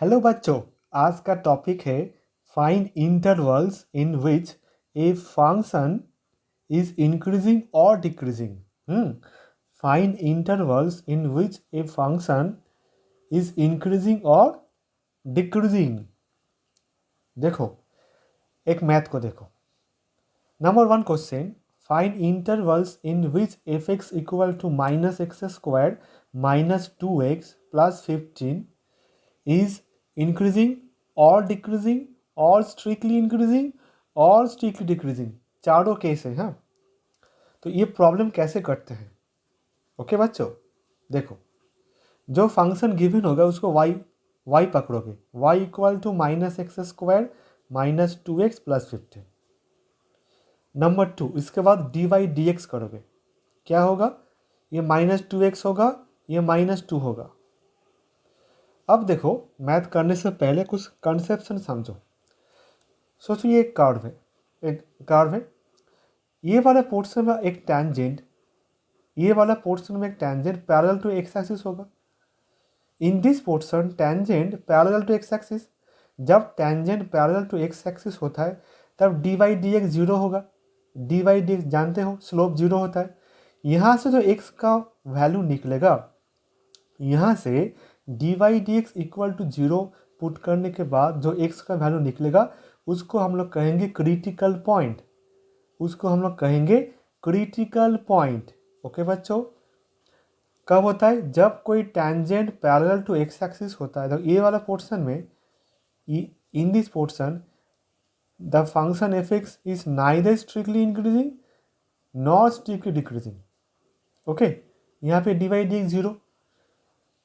Hello बच्चों, आज का टॉपिक है find intervals in which a function is increasing और decreasing. Find intervals in which a function is increasing और decreasing. देखो, एक मैथ को देखो। Number one question, find intervals in which f x equal to minus x square minus 2x plus 15 is increasing or decreasing or strictly increasing और strictly decreasing। चारों case है। हाँ, तो ये प्रॉब्लम कैसे करते हैं? ओके बच्चों, देखो, जो फंक्शन गिवन होगा उसको y पकड़ोगे, y equal to minus x square minus 2x plus 15। Number 2, इसके बाद dy dx करोगे, क्या होगा? ये माइनस 2x होगा, ये माइनस 2 होगा। अब देखो, मैथ करने से पहले कुछ कंसेप्शन समझो। सोचो ये एक कर्व है। ये वाला पोर्शन में एक tangent, parallel to x axis होगा। In this portion tangent parallel to x axis. जब tangent parallel to x axis होता है तब d y d x zero होगा। डी वाई डी एक्स जानते हो, स्लोप जीरो होता है। यहाँ से जो एक्स का वैल्यू निकलेगा, यहाँ से d y d x equal to zero put करने के बाद जो एक्स का वैल्यू निकलेगा उसको हम लोग कहेंगे क्रिटिकल पॉइंट। ओके बच्चों, कब होता है? जब कोई tangent parallel to x axis होता है। तो ये वाला पोर्शन में, in this portion the function f x is neither strictly increasing not strictly decreasing. Okay, यहाँ पे d y d x zero,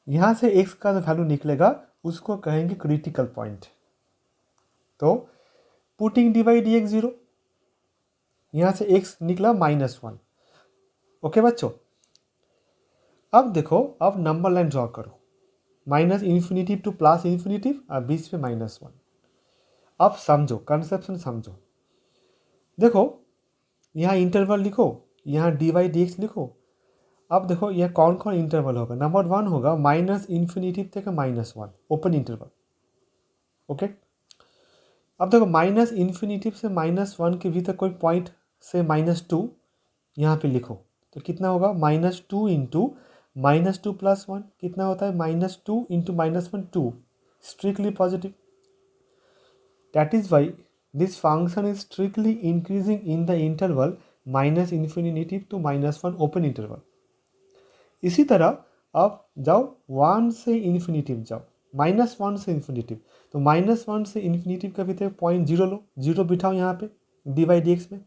यहाँ से x का जो वैल्यू निकलेगा उसको कहेंगे क्रिटिकल पॉइंट। तो putting d y d x zero, यहाँ से x निकला -1। ओके बच्चों, अब देखो, अब नंबर लाइन ड्रॉ करो, minus infinitive two plus infinitive और बीच में -1। अब समझो, कंसेप्शन समझो। देखो, यहाँ इंटरवल लिखो, यहाँ डी वाई डी एक्स लिखो। अब देखो यह कौन कौन इंटरवल होगा। नंबर वन होगा माइनस इन्फिनिटिव तक -1, ओपन इंटरवल। ओके, अब देखो माइनस इन्फिनिटिव से -1 के भीतर कोई पॉइंट से -2 यहाँ पे लिखो, तो कितना होगा? -2 इंटू -2 प्लस 1 कितना होता है? -2 into -1 2, strictly positive. That is why this function is strictly increasing in the interval minus infinitive to -1, open interval. इसी तरह अब जाओ 1 से इन्फिनिटिव जाओ, -1 से इन्फिनिटिव, तो -1 से इन्फिनिटिव का भीतर पॉइंट जीरो लो, जीरो बिठाओ यहाँ पे डी वाई डी एक्स में।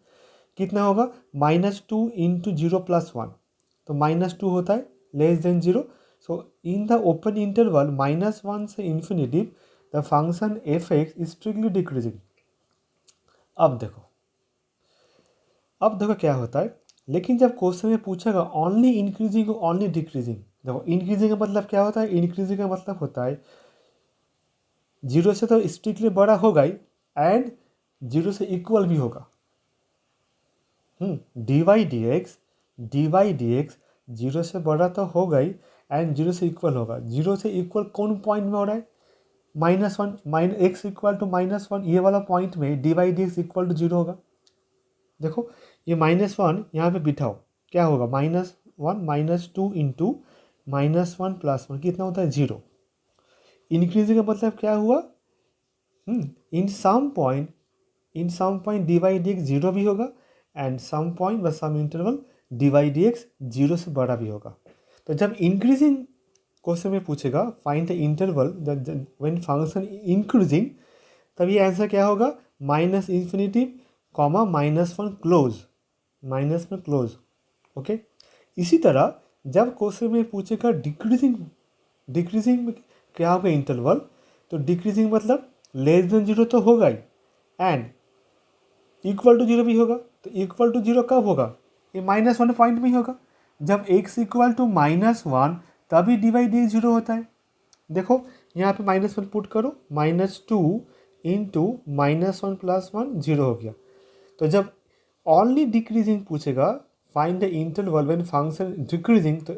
कितना होगा? -2 इंटू जीरो प्लस 1, तो -2 होता है, less than zero. So in the open interval -1 से infinitive the function f x is strictly decreasing. अब देखो क्या होता है। लेकिन जब क्वेश्चन में पूछेगा ओनली इंक्रीजिंग ओनली डिक्रीजिंग, देखो इंक्रीजिंग का मतलब क्या होता है? इंक्रीजिंग का मतलब होता है जीरो से तो स्ट्रिक्टली बड़ा होगा ही, एंड जीरो से इक्वल भी होगा। D y d x zero से बड़ा तो होगा ही, एंड जीरो से इक्वल होगा। जीरो से इक्वल कौन पॉइंट में हो रहा है? -1, एक्स इक्वल टू -1, ये वाला पॉइंट में d y d x equal to zero होगा। देखो ये -1 यहाँ पे बिठाओ, क्या होगा? -1 -2 इंटू -1 प्लस 1 कितना होता है? जीरो। इंक्रीजिंग का मतलब क्या हुआ? In some point d y d x zero भी होगा, एंड सम पॉइंट व some interval d y d x zero से बड़ा भी होगा। तो जब इंक्रीजिंग क्वेश्चन में पूछेगा find the interval when function increasing, तब ये आंसर क्या होगा? Minus infinitive comma -1 close. Okay, इसी तरह जब क्वेश्चन में पूछेगा डिक्रीजिंग में क्या होगा इंटरवल, तो डिक्रीजिंग मतलब लेस देन जीरो तो होगा ही, एंड इक्वल टू जीरो भी होगा। तो इक्वल टू जीरो कब होगा? ये -1 पॉइंट में ही होगा। जब x इक्वल टू -1 तभी डी वाई डी जीरो होता है। देखो यहाँ पे -1 पुट करो, -2 इंटू -1 प्लस 1 जीरो हो गया। तो जब ओनली डिक्रीजिंग पूछेगा find the interval when function decreasing, तो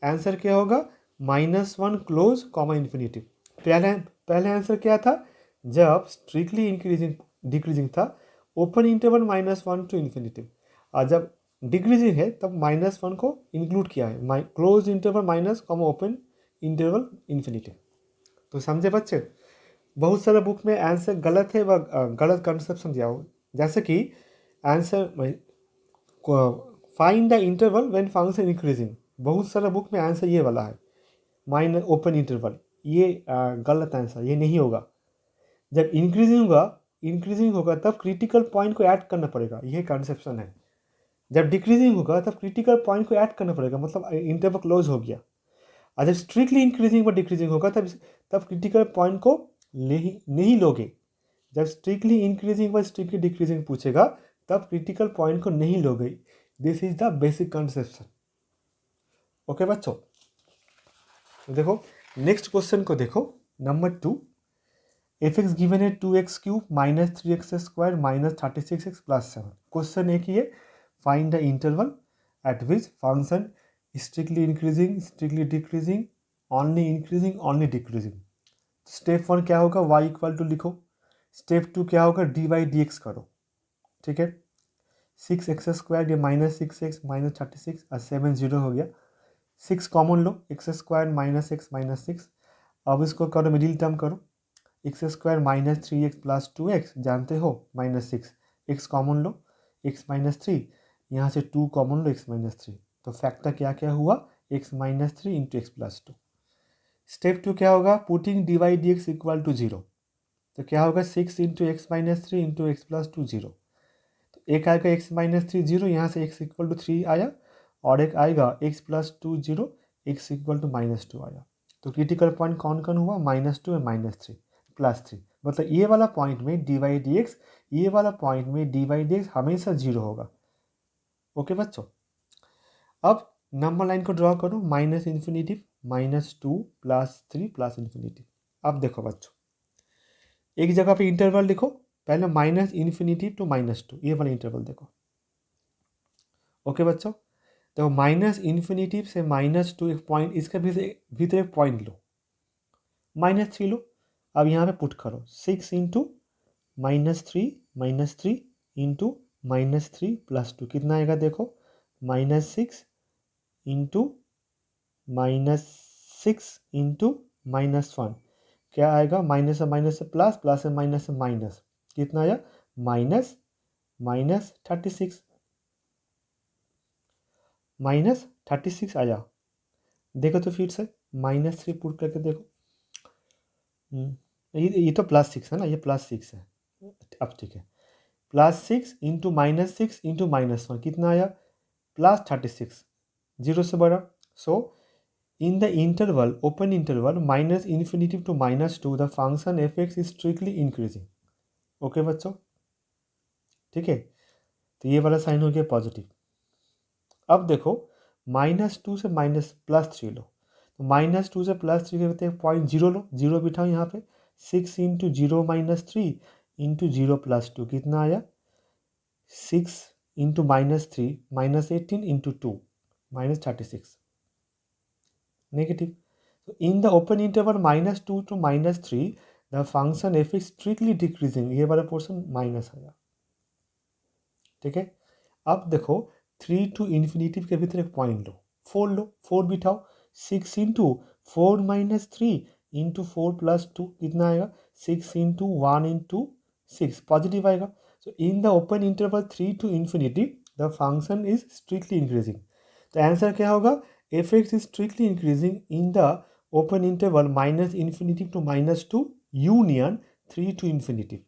आंसर क्या होगा? -1 क्लोज कॉमा इन्फिनिटिव। पहले आंसर क्या था, जब स्ट्रिक्टली इंक्रीजिंग डिक्रीजिंग था ओपन इंटरवल -1 टू इन्फिनिटी, और जब डिक्रीजिंग है तब -1 को इंक्लूड किया है, close interval minus comma open interval infinity. तो समझे बच्चे, बहुत सारे बुक में आंसर गलत है व गलत कंसेप्शन दिया हो, जैसे कि answer find the interval when function increasing, बहुत सारा बुक में आंसर ये वाला है माइनस ओपन इंटरवल, ये गलत आंसर, ये नहीं होगा। जब इंक्रीजिंग होगा तब क्रिटिकल पॉइंट को ऐड करना पड़ेगा, ये कंसेप्शन है। जब डिक्रीजिंग होगा तब क्रिटिकल पॉइंट को ऐड करना पड़ेगा, मतलब इंटरवल क्लोज हो गया। और जब स्ट्रिक्टली इंक्रीजिंग व डिक्रीजिंग होगा तब क्रिटिकल पॉइंट को नहीं लोगे। जब स्ट्रिक्टली इंक्रीजिंग व स्ट्रिक्टली डिक्रीजिंग पूछेगा तब क्रिटिकल पॉइंट को नहीं लोगे। This is the basic conception. Okay बच्चों, देखो नेक्स्ट क्वेश्चन को देखो, नंबर 2, एफ एक्स गिवन है 2x³ -3x² -36x + 7। क्वेश्चन एक ही है, find the interval eight which function strictly increasing, strictly decreasing, only increasing, only decreasing. Step 1 क्या होगा, y = लिखो। स्टेप 2 क्या होगा, dy/dx करो, ठीक है। 6x² ये -6x -36 और 7 0 हो गया। 6 कॉमन लो, x² -x -6, अब इसको करो मिडिल टर्म करो, x² -3x + 2x जानते हो -6, x कॉमन लो, x -3, यहाँ से 2 कॉमन लो, x -3, तो फैक्टर क्या क्या हुआ, x -3 × x + 2। स्टेप 2 क्या होगा, पुटिंग dy/dx = 0, तो क्या होगा 6 × x -3 × x + 2 0, तो एक आएगा x -3 0, यहाँ से x = 3 आया, और एक आएगा x + 2 0, x = -2 आया। तो क्रिटिकल पॉइंट कौन कौन हुआ, -2 और -3 + 3, मतलब ये वाला पॉइंट में dy/dx, ये वाला पॉइंट में dy/dx हमेशा 0 होगा। ओके बच्चों, अब नंबर लाइन को ड्रॉ करो, -∞, -2 + 3 + इन्फिनिटी। अब देखो बच्चों, एक जगह पे इंटरवल लिखो, पहले -∞ to -2, ये वाला इंटरवल देखो। ओके बच्चों, तो -∞ से -2 एक पॉइंट, इसके भीतर एक पॉइंट लो, -3 लो। अब यहाँ पे पुट करो 6 × -3 -3 × -3 + 2, कितना आएगा देखो, -6 × -6 × -1, क्या आएगा, माइनस से माइनस से प्लस, प्लस से माइनस से माइनस, कितना आया, -36 -36 आया। देखो तो फिर से -3 पुट करके देखो, ये तो +6 है ना, ये +6 है। अब ठीक है, +6 × -6 × -1 कितना आया, +36, 0 से बड़ा। सो in the interval, open interval -∞ to -2, the function f(x) is strictly increasing। Okay बच्चों, ठीक है, तो ये वाला साइन हो गया पॉजिटिव। अब देखो -2 से +3 लो, तो -2 से +3 के एक पॉइंट 0 लो, 0 बिठाओ यहाँ पे, 6 × 0 -3 × 0 + 2 कितना आया, 6 × -3 -18 × 2 -36, negative. So in the open interval -2 to -3, the function f is strictly decreasing, ये वाला पोर्शन माइनस आया, ठीक है। अब देखो 3 to इन्फिनिटी के भीतर एक पॉइंट लो, 4 लो, 4 बिठाओ, 6 × 4 - 3 × 4 + 2 कितना आएगा, 6 × 1 × 6 पॉजिटिव आएगा। So in the open interval 3 to infinity, the function is strictly increasing। तो आंसर क्या होगा, f(x) is strictly increasing in the open interval -∞ to -2 union 3 to infinity,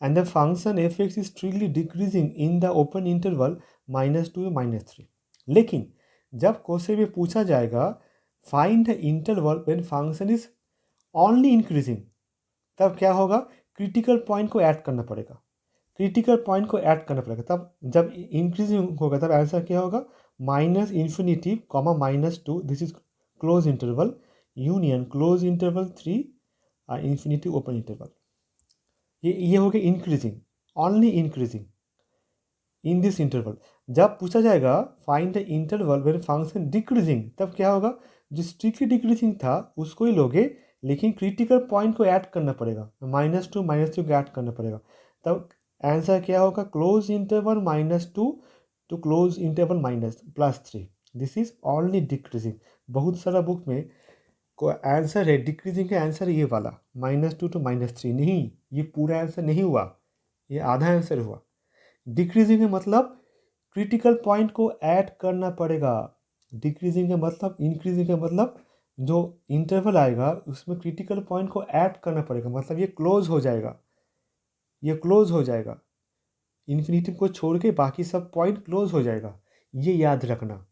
and the function f(x) is strictly decreasing in the open interval -2 to -3। लेकिन जब question में पूछा जाएगा find the interval when function is only increasing, तब क्या होगा, critical point को add करना पड़ेगा, क्रिटिकल पॉइंट को ऐड करना पड़ेगा। तब जब इंक्रीजिंग होगा तब आंसर क्या होगा, -∞, -2, this is close interval union close interval 3 infinity open interval. ये हो गया increasing, only increasing in this interval. जब पूछा जाएगा find the interval when function decreasing, तब क्या होगा, जो स्ट्रिक्टली डिक्रीजिंग था उसको ही लोगे, लेकिन क्रिटिकल पॉइंट को ऐड करना पड़ेगा, -2 -3 को ऐड करना पड़ेगा, तब आंसर क्या होगा, close interval -2 to close interval +3। This is only decreasing. बहुत सारा बुक में को आंसर है डिक्रीजिंग का आंसर ये वाला -2 टू -3, नहीं, ये पूरा आंसर नहीं हुआ, ये आधा आंसर हुआ। डिक्रीजिंग का मतलब क्रिटिकल पॉइंट को ऐड करना पड़ेगा, डिक्रीजिंग का मतलब, इंक्रीजिंग का मतलब जो इंटरवल आएगा उसमें क्रिटिकल पॉइंट को ऐड करना पड़ेगा, मतलब ये क्लोज हो जाएगा, ये क्लोज हो जाएगा, इन्फिनिटिव को छोड़ के बाकी सब पॉइंट क्लोज हो जाएगा, ये याद रखना।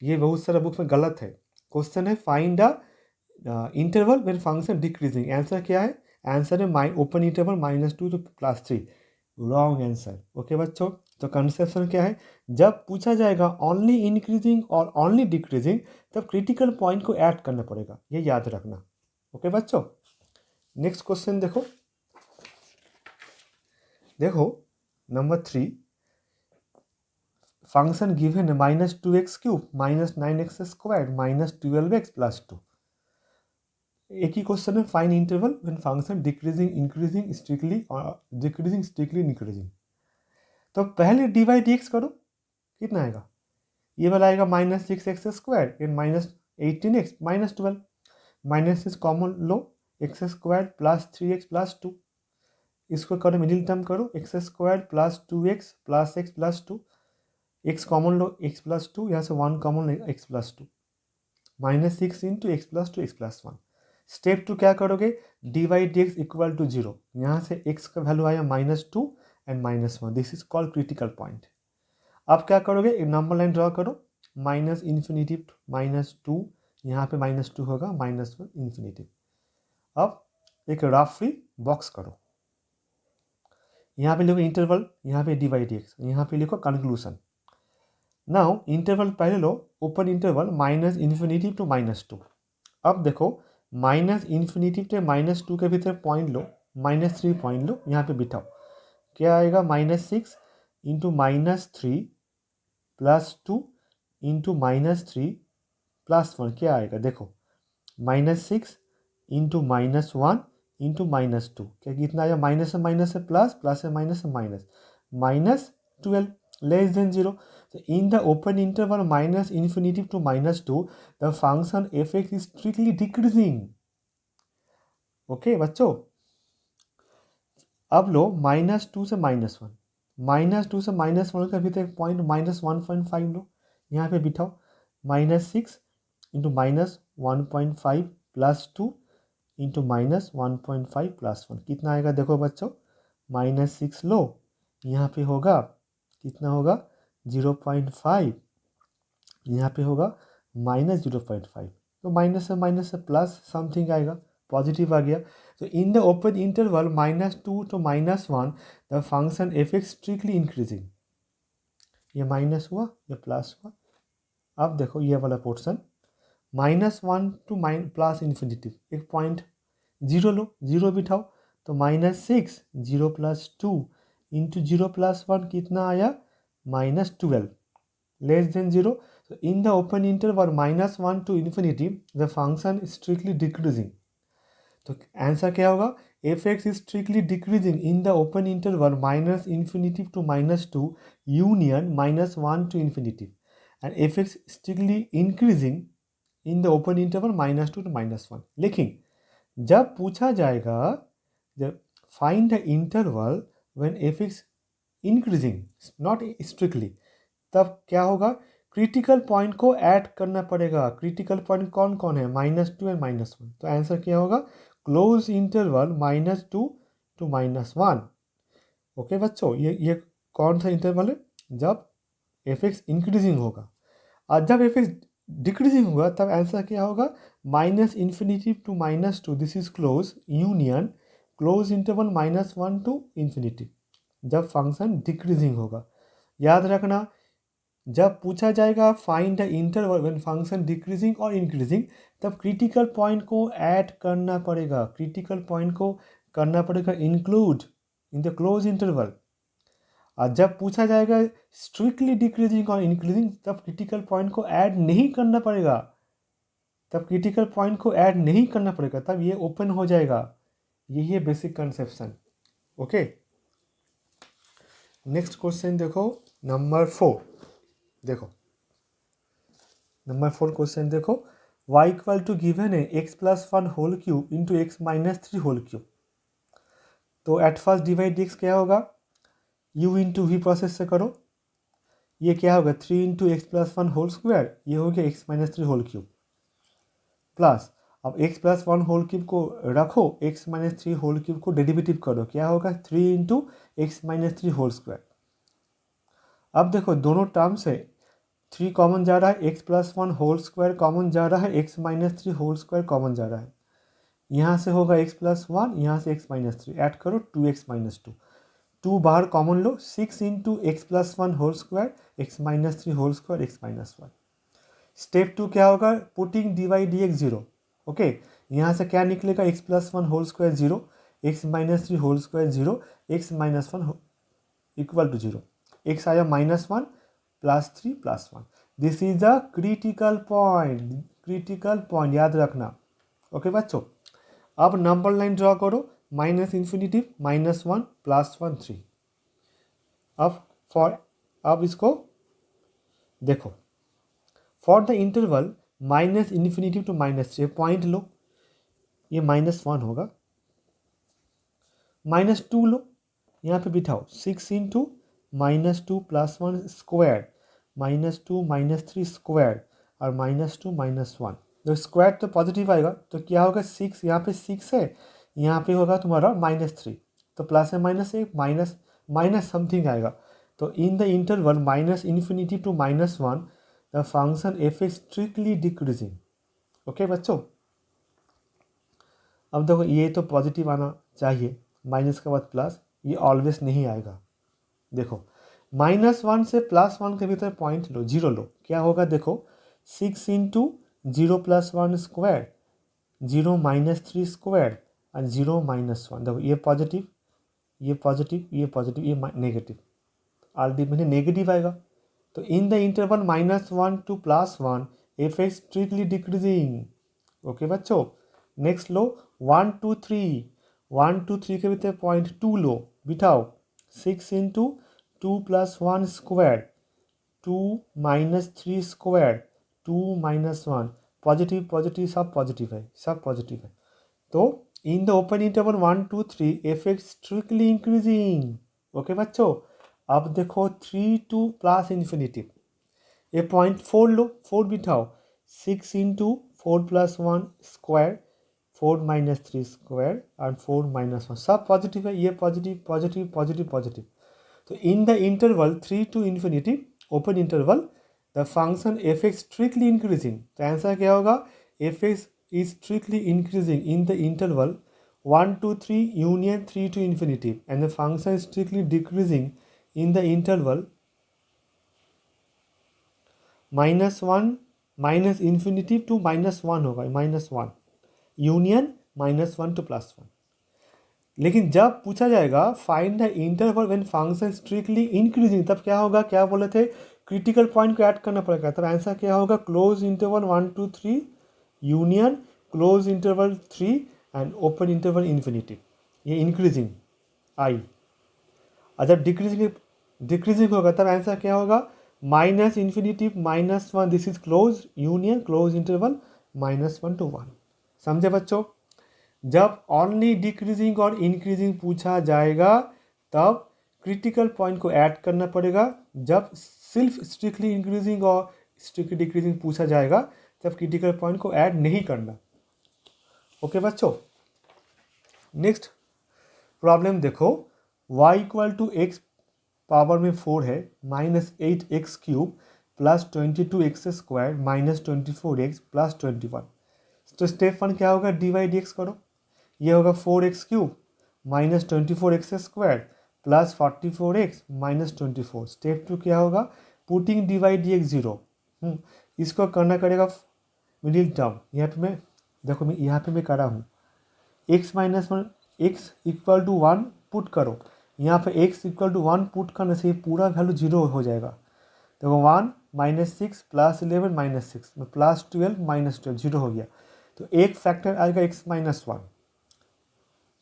ये बहुत सारा बुक में गलत है। क्वेश्चन है find the interval when function decreasing, answer क्या है, आंसर है open interval -2 to +3, wrong answer. Okay बच्चों, तो कंसेप्शन क्या है, जब पूछा जाएगा ओनली इंक्रीजिंग और ओनली डिक्रीजिंग तब क्रिटिकल पॉइंट को ऐड करना पड़ेगा, ये याद रखना। ओके बच्चों, नेक्स्ट क्वेश्चन देखो, नंबर 3, फंक्शन गिवन है -2x³ -9x² -12x +2। एक ही क्वेश्चन है, fine interval when function decreasing increasing strictly decreasing strictly increasing. तो पहले डिवाइड dx करो, कितना आएगा, ये वाला आएगा -6x² and -18x -12, -6 common low, x² +3x +2, इसको करो मिडिल टर्म करो, x² +2x +x +2, x common लो, x +2, यहाँ से 1 कॉमन लो, x +2, -6 into x +2 x +1। Step 2 क्या करोगे, डिवाइड dx इक्वल टू 0, यहाँ से x का वैल्यू आया -2 and -1, this is called critical point. अब क्या करोगे, एक नंबर लाइन ड्रॉ करो, -इन्फिनिटी -2, यहाँ पे -2 होगा, -1 इन्फिनिटी। अब एक रफली बॉक्स करो, यहाँ पे लिखो इंटरवल, यहाँ पे डिवाइड dx, यहाँ पे लिखो कंक्लूजन। नाउ इंटरवल पहले लो, ओपन इंटरवल -इन्फिनिटी टू -2। अब देखो -इन्फिनिटी से -2 के भीतर पॉइंट लो, -3 पॉइंट लो, यहाँ पे बिठाओ, क्या आएगा, -6 इंटू -3 +2 इंटू -3 +1, क्या आएगा, देखो -6 इंटू -1 इंटू -2, क्या कितना आया, माइनस से माइनस से प्लस, प्लस से माइनस से minus, -12 less than 0। So in the open interval -infinity to -2, the function f(x) is strictly decreasing. Okay बच्चों, अब लो -2 से -1, -2 से -1 का भीतर एक पॉइंट -1.5 लो, यहाँ पे बिठाओ, -6 इंटू -1.5 +2 इंटू -1.5 +1, कितना आएगा, देखो बच्चों, -6 लो, यहाँ पे होगा, कितना होगा, 0.5, यहाँ पे होगा -0.5, तो माइनस से प्लस समथिंग आएगा, पॉजिटिव आ गया। तो in the open interval -2 to -1 the function f(x) strictly increasing, ये माइनस हुआ, ये प्लस हुआ। अब देखो ये वाला पोर्शन, -1 टू प्लस इन्फिनिटी, एक पॉइंट 0 लो, 0 बिठाओ, तो -6 0 + 2 इंटू 0 + 1, कितना आया, -12 less than 0। So in the open interval -1 to infinity, the function is strictly decreasing. तो आंसर क्या होगा, f(x) is strictly decreasing in the open interval -infinity to -2 union -1 to infinity, and f(x) strictly increasing in the open interval -2 to -1। लेकिन जब पूछा जाएगा, जब find the interval when f(x) increasing not strictly, तब क्या होगा, क्रिटिकल पॉइंट को add करना पड़ेगा। क्रिटिकल पॉइंट कौन कौन है, -2 और -1, तो आंसर क्या होगा, क्लोज इंटरवल -2 to -1। ओके बच्चों, ये कौन सा इंटरवल है, जब f(x) इंक्रीजिंग होगा, और जब f(x) डिक्रीजिंग होगा तब आंसर क्या होगा, -infinity to -2, this is close union close interval -1 to infinity, जब फंक्शन डिक्रीजिंग होगा। याद रखना, जब पूछा जाएगा find the interval when function decreasing और इंक्रीजिंग, तब क्रिटिकल पॉइंट को ऐड करना पड़ेगा, क्रिटिकल पॉइंट को करना पड़ेगा include in the close interval. और जब पूछा जाएगा स्ट्रिक्टली डिक्रीजिंग और इंक्रीजिंग, तब क्रिटिकल पॉइंट को ऐड नहीं करना पड़ेगा। तब क्रिटिकल पॉइंट को ऐड नहीं करना पड़ेगा, तब ये ओपन हो जाएगा। यही है basic conception. Okay, next question देखो, नंबर 4। देखो नंबर 4 क्वेश्चन देखो, y इक्वल टू गिवन है x+1 whole cube into x-3 whole cube. तो एट फर्स्ट डिवाइड x क्या होगा, u इंटू वी प्रोसेस से करो, ये क्या होगा 3 इंटू x+1 होल स्क्वायर, ये हो गया x-3 होल क्यूब, प्लस अब x+1 होल क्यूब को रखो, x-3 होल क्यूब को डेरिवेटिव करो, क्या होगा 3 इंटू x-3 होल स्क्वायर। अब देखो दोनों टर्म से 3 कॉमन जा रहा है, x+1 होल स्क्वायर कॉमन जा रहा है, x-3 होल स्क्वायर कॉमन जा रहा है, यहाँ से होगा x+1, यहाँ से x-3, ऐड करो 2x-2, 2 बाहर कॉमन लो, 6 into x+1 whole square, x-3 whole square, x-1। Step 2 क्या होगा, पुटिंग dy dx 0। ओके, यहाँ से क्या निकलेगा, x+1 whole square 0, x-3 whole square 0, x-1 equal to 0, x आया -1 +3 +1। This is a critical point, critical point याद रखना। ओके बच्चों, अब नंबर लाइन ड्रॉ करो, -∞, -1 +1 3। अब इसको देखो, for the interval -∞ to -3 point लो, ये -1 होगा, -2 लो, यहाँ पे बिठाओ, 6 इंटू -2 +1 स्क्वायर, -2 -3 स्क्वायर और -2 -1। तो स्क्वायर तो पॉजिटिव आएगा, तो क्या होगा 6, यहाँ पे 6 है, यहाँ पे होगा तुम्हारा -3, तो प्लस है -1 माइनस समथिंग आएगा। तो in the interval -∞ to -1 the function f is strictly decreasing। Okay बच्चों, अब देखो ये तो पॉजिटिव आना चाहिए, माइनस के बाद प्लस, ये ऑलवेज नहीं आएगा। देखो -1 से +1 के भीतर पॉइंट लो, 0 लो, क्या होगा देखो 6 इंटू 0 +1 स्क्वायर, 0 -3 स्क्वायर और 0 -1। देखो ये पॉजिटिव, ये पॉजिटिव, ये पॉजिटिव, ये नेगेटिव, अल्टीमेटली नेगेटिव आएगा। तो in the interval -1 to +1 f x strictly decreasing. Okay बच्चों, नेक्स्ट लो 1 2 3, 1 2 3 के भीतर पॉइंट 2 लो, बिठाओ, 6 into 2 +1 square, 2 -3 square, 2 -1, positive positive सब पॉजिटिव है, सब पॉजिटिव है। तो in the open interval 1 2 3 f x strictly increasing. Okay बच्चों, अब देखो 3 टू +∞, ये पॉइंट 4 लो, 4 बिठाओ, 6 इंटू 4 +1 स्क्वायर, 4 -3 स्क्वायर और 4 -1, सब पॉजिटिव है, ये पॉजिटिव पॉजिटिव पॉजिटिव पॉजिटिव। तो in the interval 3 to ∞, open interval, the function f x strictly increasing. तो आंसर क्या होगा, f x is strictly increasing in the interval 1 to 3 union 3 to infinity, and the function is strictly decreasing in the interval -1 -∞ to -1 होगा, -1 union -1 to +1। लेकिन जब पूछा जाएगा find the interval when function strictly increasing, तब क्या होगा, क्या बोले थे, क्रिटिकल पॉइंट को ऐड करना पड़ेगा। तब आंसर क्या होगा, close interval 1 2 3 union close interval 3 and open interval infinity, ये इंक्रीजिंग आई। और जब डिक्रीजिंग होगा तब आंसर क्या होगा, -∞ -1, this is close union close interval -1 to 1। समझे बच्चों, जब ओनली डिक्रीजिंग और इंक्रीजिंग पूछा जाएगा तब क्रिटिकल पॉइंट को ऐड करना पड़ेगा। जब सिर्फ स्ट्रिक्टली इंक्रीजिंग और स्ट्रिक्टली डिक्रीजिंग पूछा जाएगा तब क्रिटिकल पॉइंट को ऐड नहीं करना। ओके बच्चों, नेक्स्ट प्रॉब्लम देखो, y equal to x power में 4 है, -8x³ + 22x² -24x + 21। तो स्टेप 1 क्या होगा, dy dx करो, ये होगा 4x³ -24x² + 44x -24। स्टेप 2 क्या होगा, पुटिंग dy dx 0। इसको करना करेगा मिडिल टर्म, यहाँ पे मैं देखो, मैं यहाँ पे मैं करा हूँ, x-1 x equal to 1 put करो, यहाँ पे x इक्वल टू 1 पुट करने से पूरा वैल्यू 0 हो जाएगा। देखो 1 -6 +11 -6 में +12 -12 जीरो हो गया। तो एक फैक्टर आएगा x-1।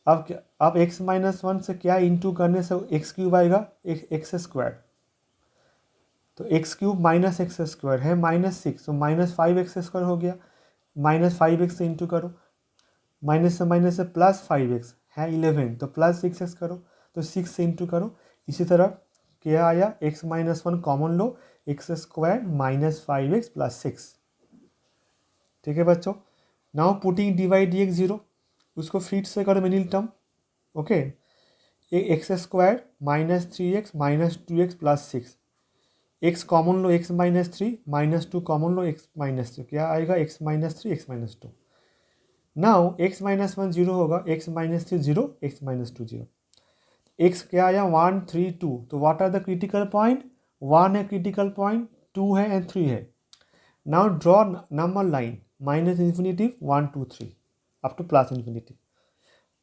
अब क्या, अब x-1 से क्या इंटू करने से x³ आएगा, x²। तो x³ माइनस x² है -6, तो -5x² हो गया। -5x से इंटू करो, माइनस से +5x है 11, तो +6x करो, तो 6 से इंटू करो। इसी तरह क्या आया, x-1 कॉमन लो, x² -5x + 6। ठीक है बच्चों। नाउ पुटिंग डिवाइड dx 0, उसको फिट से करो middle term. Okay, x² -3x -2x + 6, x common लो, x -3 -2 कॉमन लो, x -3 क्या आएगा, x -3 x -2। नाउ x-1 0 होगा, x -3 0, x -2 0। x क्या आया 1 3 2, तो what are the critical point, 1 है क्रिटिकल पॉइंट, 2 है एंड 3 है। Now draw number line -∞ 1 2 3 up to +∞।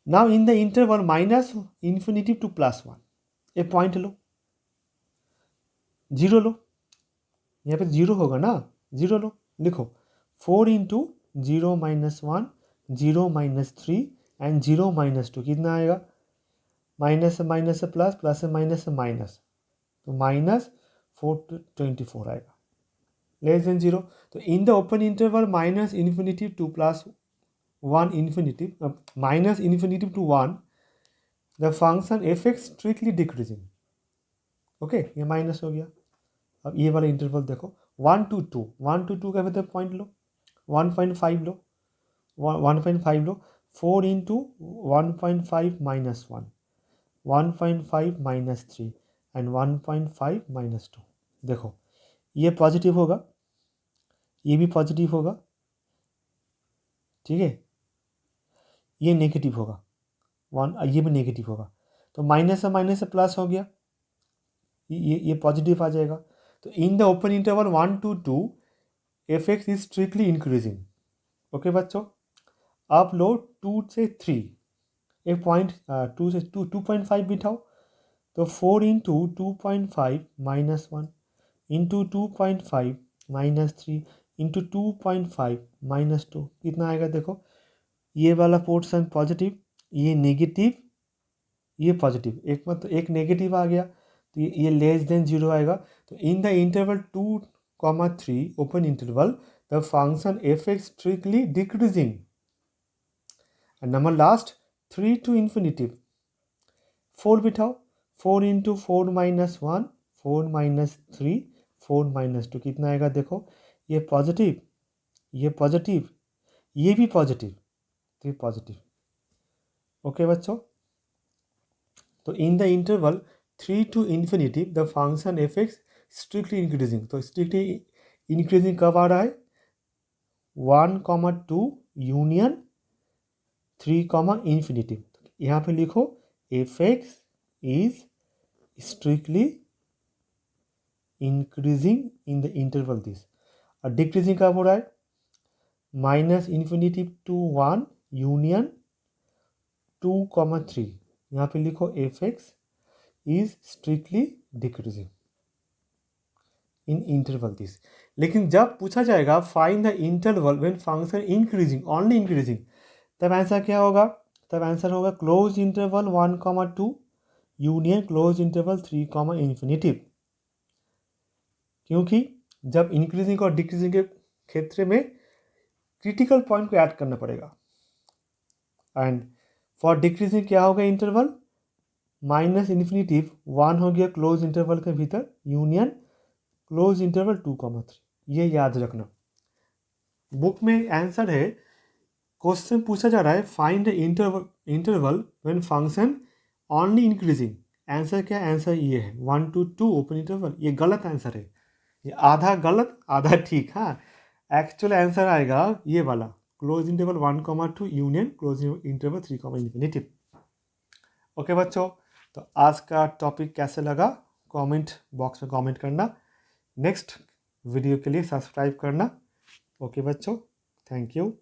Now in the interval -∞ to +1 a point लो, 0 लो, यहाँ पे 0 होगा ना, 0 लो, लिखो 4 × 0 - 1 0 - 3 एंड 0 - 2 कितना आएगा, माइनस से माइनस से प्लस, प्लस से माइनस से माइनस, तो -424 आएगा, लेस देन 0। तो in the open interval -∞ to +1 infinity -∞ to 1 the function f(x) strictly decreasing. Okay, ये माइनस हो गया। अब ये वाला इंटरवल देखो, 1 to 2, 1 to 2 का मतलब point low, 1.5 low, 1.5 low, 4 × 1.5 - 1 1.5 - 3 and 1.5 - 2। देखो ये पॉजिटिव होगा, ये भी पॉजिटिव होगा, ठीक है, ये नेगेटिव होगा, ये भी नेगेटिव होगा, तो माइनस से प्लस हो गया, ये पॉजिटिव आ जाएगा। तो in the open interval 1 to 2 f(x) is strictly increasing. Okay बच्चों, आप लो 2 से 3, एक पॉइंट 2 से 2.5 बिठाओ, तो 4 × 2.5 - 1 × 2.5 - 3 × 2.5 - 2 कितना आएगा, देखो ये वाला पोर्शन पॉजिटिव, ये नेगेटिव, ये पॉजिटिव, एक मतलब एक नेगेटिव आ गया, तो ये लेस देन 0 आएगा। तो in the interval 2, 3 open interval the function f(x) strictly decreasing. And number last 3 to ∞, 4 बिठाओ, 4 × 4 - 1 4 - 3 4 - 2 कितना आएगा, देखो ये पॉजिटिव, ये पॉजिटिव, ये भी पॉजिटिव, तो ये पॉजिटिव। ओके बच्चों, तो in the interval 3 to ∞ the function f(x) strictly increasing. तो स्ट्रिक्टली इंक्रीजिंग कब आ रहा है, 1, 2 यूनियन 3, ∞। यहाँ पे लिखो f(x) is strictly increasing in the interval this. और डिक्रीजिंग कब हो रहा है, -∞ to 1 यूनियन 2, 3। यहाँ पे लिखो f(x) is strictly decreasing in interval this. लेकिन जब पूछा जाएगा find the interval when function increasing, only increasing, तब आंसर क्या होगा, तब आंसर होगा close interval 1, 2 union close interval 3, क्योंकि जब इंक्रीजिंग और डिक्रीजिंग के क्षेत्र में क्रिटिकल पॉइंट को ऐड करना पड़ेगा। एंड फॉर डिक्रीजिंग क्या होगा, इंटरवल -∞ 1 हो गया क्लोज इंटरवल के भीतर, यूनियन क्लोज इंटरवल 2, 3। ये याद रखना। बुक में आंसर है, क्वेश्चन पूछा जा रहा है find the interval when function only increasing. Answer क्या, आंसर ये है 1 to 2 ओपन इंटरवल। ये गलत आंसर है, ये आधा गलत आधा ठीक। हाँ, एक्चुअल आंसर आएगा ये वाला, close interval 1, 2 union close interval 3, okay बच्चों, तो आज का टॉपिक कैसे लगा कमेंट बॉक्स में कमेंट करना। नेक्स्ट वीडियो के लिए सब्सक्राइब करना। ओके बच्चों, थैंक यू।